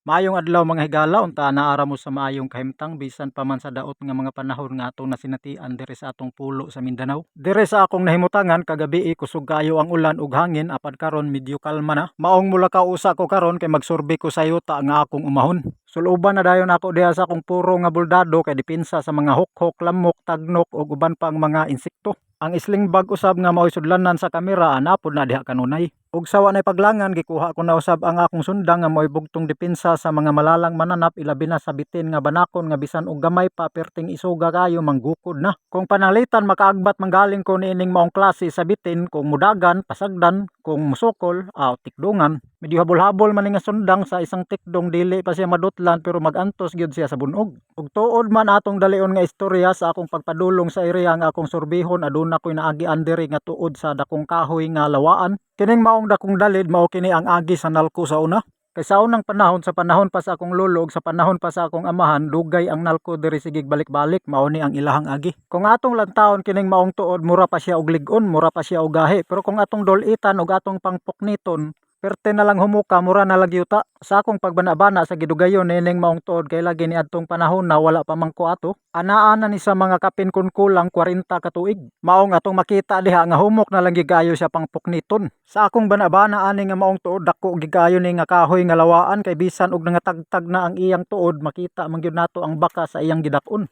Maayong adlaw mga higala, unta naara mo sa maayong kahimtang bisan pa man sa daot nga mga panahon nga atong nasinatian diri sa atong pulo sa Mindanao. Diri sa akong nahimutangan kagabi kusog kayo ang ulan ug hangin apan karon medyo kalma na. Maong mula ka usa ko karon kay magsurvey ko sa yuta nga akong umahon. Suluban na dayon ako diha sa akong puro nga buldado kay depensa sa mga hukhok, lamok, tagnok ug uban pang mga insekto. Ang sling bag usab nga mao'y sudlanan sa kamera anapod na diha kanunay. Ug sawa na paglangan gikuha ko na usab ang akong sundang nga mo'y bugtong depensa sa mga malalang mananap ilabi na sa bitin nga banakon nga bisan og gamay pa perting isuga kayo manggukod na. Kung panalitan makaagbat manggaling ko niining maong klase sa bitin kung mudagan, pasagdan, kung musukol, tikdungan. Medyo habol-habol man nga sundang sa isang tikdong dili pa siya madutlan pero magantos gyud siya sa bunog. Ug tuod man atong dalion nga istorya sa akong pagpadulong sa area nga akong sorbihon aduna ko'y naagi andiri nga tuod sa dakong kahoy nga lawaan. Kining maong dakong dalid mao kini ang agi sa nalko sa una. Kay sa unang panahon sa panahon pa sa akong lolo ug sa panahon pa sa akong amahan dugay ang nalko diri sigig balik-balik mao ni ang ilahang agi. Kung atong lantawon kining maong tuod mura pa siya og lig-on, mura pa siya og gahi pero kung atong dol-itan ug atong pangpukniton perte na lang humuka, mura na lang yuta. Sa akong pagbanabana sa gidugayon nining maong tuod kay lagi ni adtong panahon na wala pa man ko ato. Anaa na ni sa mga kapin kun kulang 40 ka tuig. Maong atong makita diha nga humok na lang gigayo siya pang pukniton. Sa akong banabana ani nga maong tuod dako gigayo ni nga kahoy nga lawaan kay bisan og nangatagtag na ang iyang tuod makita man gyud nato ang baka sa iyang gidak-on.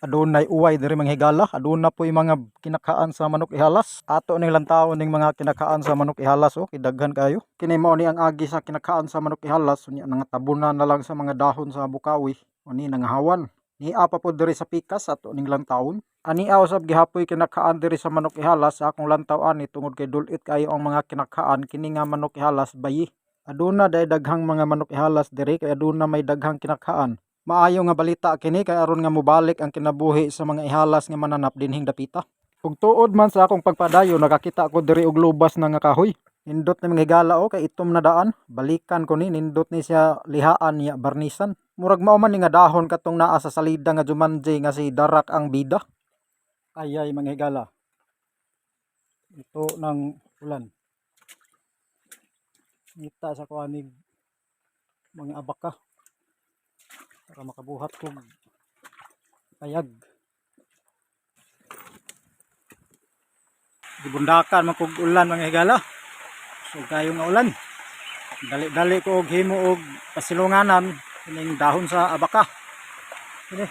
Adunay uway diri mga higala, aduna po'y mga kinakaan sa manok ihalas. Ato ning lantaon ning mga kinakaan sa manok ihalas kidaghan kayo. Kini mao ni ang agi sa kinakaan sa manok ihalas, unya nangatabunan na lang sa mga dahon sa bukawi, ani nangahawan. Nia pa po diri sa pikas ato ning lantaon. Ani usab gihapoy kinakaan diri sa manok ihalas sa akong lantaw ani tungod kay dulit kayo ang mga kinakaan kini nga manok ihalas bayi. Aduna day daghang mga manok ihalas diri kay aduna may daghang kinakaan. Maayo nga balita kini kay aron nga mobalik ang kinabuhi sa mga ihalas nga mananap dinhing dapita. Ug tuod man sa akong pagpadayo nakakita ko diri og lubas na nga kahoy. Nindot ni mga higala kay itom na daan, balikan ko ni nindot ni siya lihaan niya barnisan. Murag mao man ni nga dahon katong naa sa salida nga Jumanji nga si Darak ang bida. Ayay mga higala. Ito ng ulan. Ngita sa kuanig mga abaka para makabuhat kog payag. Gibundakan man kog ulan mga higala. So kayo nga ulan. Dali-dali ko og himo og pasilunganan kining dahon sa abaka. Kini.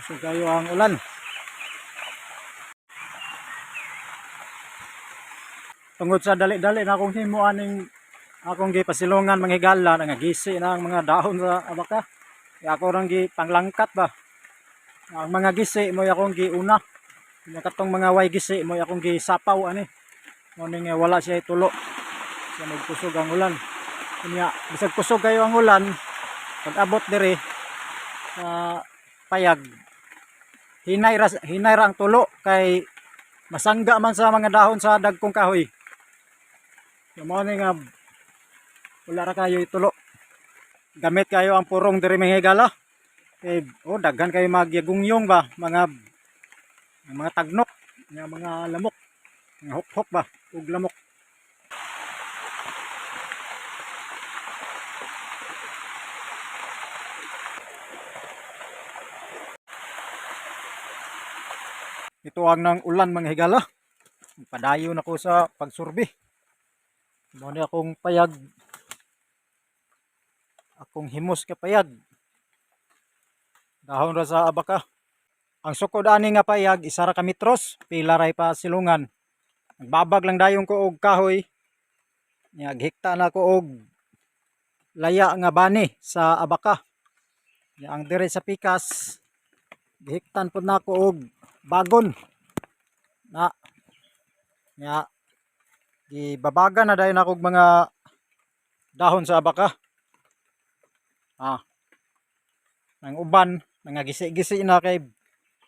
So kayo ang ulan. Tungod sa dali-dali na akong himo aning akong gipasilungan mga higala nga gisi na ang mga dahon sa abaka. Kaya ako rang gipanglangkat ba. Ang mga gisi mo akong giuna. Nga katong mga way gisi mo akong gisapaw ani. Mo ning wala siya tulo. Siya magkusog ang ulan. Kunya bisag kusog kayo ang ulan pag abot diri sa payag. Hinay ra ang tulo kay masangga man sa mga dahon sa dagkong kahoy. So mo ni nga wala ra kayo itulo. Gamit kayo ang purong diri mga higala. Eh, daghan kayo magyagungyong ba, mga tagnok, mga lamok, mga hukhok ba, ug lamok. Ito ang nang ulan mga higala. Padayon ako sa pagsurbi. Mo ni akong payag. Akong himos ka payag. Dahon ra sa abaka. Ang sukod ani nga payag isa ra ka metros, pila ray pa silungan. Nagbabag lang dayon ko og kahoy. Nya hikta na ko og laya nga bani sa abaka. Nya ang dire sa pikas gihiktan pud nako og bagon. Na nya gibabagan na dayon ako og mga dahon sa abaka. Ang uban nangagisi-gisi na kay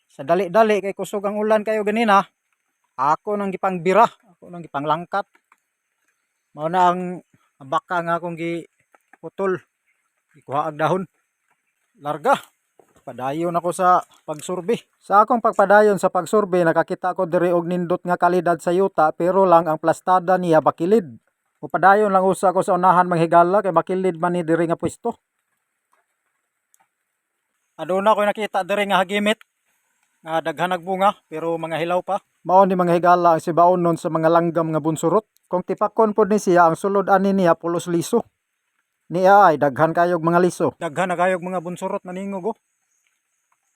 sa dali-dali kay kusog ang ulan kayo ganina. Ako nang gipangbira, ako nang gipanglangkat. Mao na ang baka nga akong giputol. Gikuha og dahon. Larga. Padayon ako sa pagsurvey. Sa akong pagpadayon sa pagsurvey, nakakita ko diri og nindot nga kalidad sa yuta, pero lang ang plastada niya bakilid. Upadayon lang usa ko sa unahan manghigala kay bakilid man ni diri nga pwesto. Aduna ko nakita diri nga hagimit nga daghan nagbunga pero mga hilaw pa. Mao ni mga higala ang sibaonon sa mga langgam nga bunsurot. Kung tipakon pod ni siya, ang sulod ani niya pulos liso. Niya ay daghan kayog mga liso. Daghan na kayog mga bunsurot maningog oh.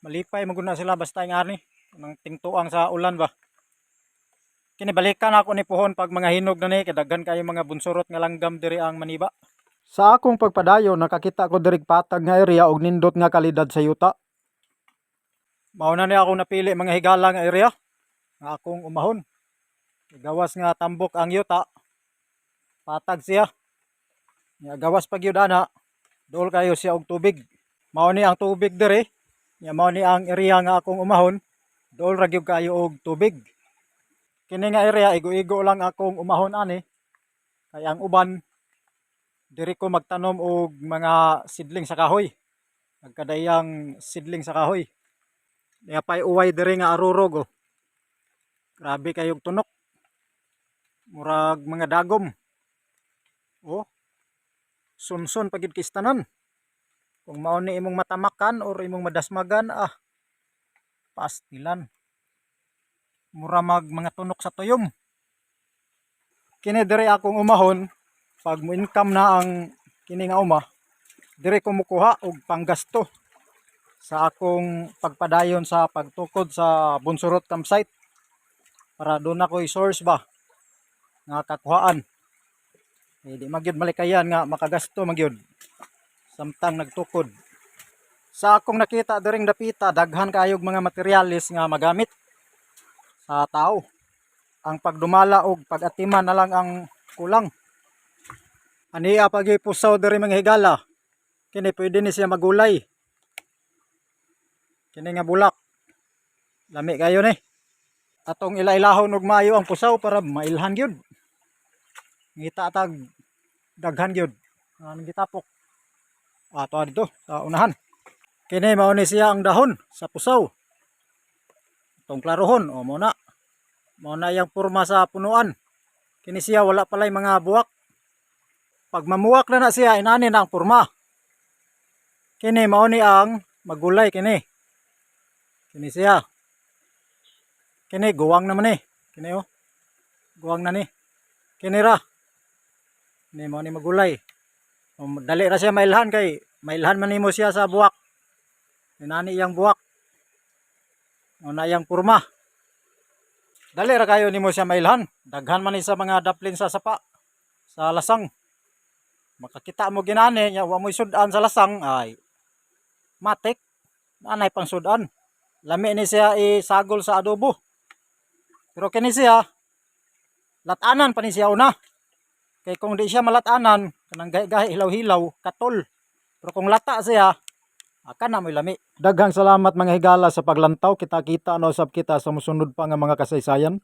Malipay maguna sila basta nga ni nang tingtuang sa ulan ba. Kini balikan ako ni puhon pag mga hinog na ni kay daghan kayo mga bunsurot nga langgam diri ang maniba. Sa akong pagpadayon nakakita ko diri patag nga area og nindot nga kalidad sa yuta. Mao na ni ako napili mga higala nga area nga akong umahon. Gawas nga tambok ang yuta. Patag siya. Nga gawas pag yun ana, dool kayo siya og tubig. Mao ni ang tubig diri. Nga mao ni ang area nga akong umahon, dool ra gyud kayo og tubig. Kini nga area igo-igo lang akong umahon ani. Kay ang uban diri ko magtanom og mga sidling sa kahoy. Nagkadayang sidling sa kahoy. Niya pay uway diri nga arurog oh. Grabe kayog tunok. Murag mga dagom. Oh. Sunsun pagid kistanan. Kung mao ni imong matamakan or imong madasmagan pastilan. Mura mga tunok sa tuyom. Kini diri akong umahon pag mo income na ang kini nga uma, diri ko mukuha og panggasto sa akong pagpadayon sa pagtukod sa bunsurot campsite. Para doon ako i-source ba nga kakuhaan. Di magyud malikayan nga makagasto magyud samtang nagtukod. Sa akong nakita diring dapita daghan kayog mga materialis nga magamit sa tao. Ang pagdumala og pag-atiman na lang ang kulang. Aniya pagipusaw diri mga higala. Kini pwede ni siya magulay. Kini nga bulak. Lami kayo ni. Atong ilailahon og maayo ang pusaw para mailhan gyud. Ngita tag daghan gyud. Ang gitapok. Ato dito sa unahan. Kini mao ni siya ang dahon sa pusaw. Itong klarohon o mao na yang porma sa punuan. Kini siya wala palay mga buwak. Pag mamuwak na siya inani na ang porma. Kini mao ni ang magulay kini. Kini siya. Kini guwang naman ni. Kini oh. Guwang na ni. Kini ra. Kini mao ni magulay. Dali ra siya mailhan kay mailhan man nimo siya sa buwak. Inani iyang buwak. Una iyang porma. Dali ra kayo nimo siya mailhan. Daghan man ni sa mga daplin sa sapa. Sa lasang. Makakita mo ginani nya wa mo sudan sa lasang ay matik. Anay pang sudan. Lami ni siya isagol sa adobo. Pero kini siya latanan pa ni siya una. Kay kung di siya malatanan, kanang gahi hilaw-hilaw, katol. Pero kung lata siya, akan na mo'y lami. Daghang salamat mga higala sa paglantaw. Kita-kita na usab kita sa musunod pa nga mga kasaysayan.